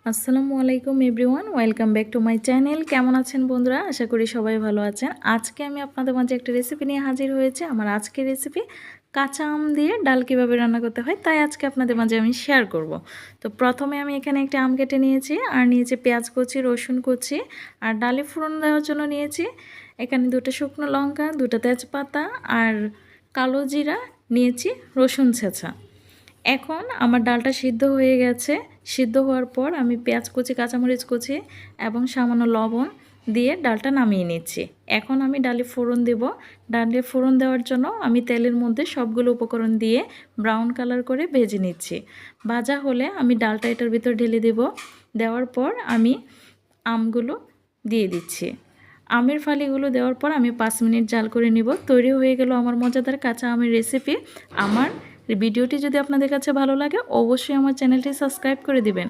আসসালামু আলাইকুম everyone, welcome back to my channel. কেমন আছেন বন্ধুরা? আশা করি সবাই ভালো আছেন। আজকে আমি আপনাদের মাঝে একটা রেসিপি নিয়ে হাজির হয়েছি। আমার আজকের রেসিপি কাঁচা আম দিয়ে ডাল কীভাবে রান্না করতে হয় তাই আজকে আপনাদের মাঝে আমি শেয়ার করব। তো প্রথমে আমি এখানে একটা আম কেটে নিয়েছি, আর নিয়েছি পেঁয়াজ কুচি, রসুন কুচি, আর ডালে ফোড়ন দেওয়ার জন্য নিয়েছি এখানে 2টা শুকনো লঙ্কা, 2টা তেজপাতা, আর কালো জিরা, নিয়েছি রসুন ছেঁচা। এখন আমার ডালটা সিদ্ধ হয়ে গেছে। সিদ্ধ হওয়ার পর আমি পেঁয়াজ কুচি, কাঁচামরিচ কুচি এবং সামান্য লবণ দিয়ে ডালটা নামিয়ে নিচ্ছি। এখন আমি ডালে ফোড়ন দেব। ডালে ফোড়ন দেওয়ার জন্য আমি তেলের মধ্যে সবগুলো উপকরণ দিয়ে ব্রাউন কালার করে ভেজে নিচ্ছি। ভাজা হলে আমি ডালটা এটার ভিতর ঢেলে দেব। দেওয়ার পর আমি আমগুলো দিয়ে দিচ্ছি। আমের ফালিগুলো দেওয়ার পর আমি 5 মিনিট জাল করে নিব। তৈরি হয়ে গেল আমার মজাদার কাঁচা আমের রেসিপি। আমার ভিডিওটি যদি আপনাদের কাছে ভালো লাগে অবশ্যই আমার চ্যানেলটি সাবস্ক্রাইব করে দিবেন।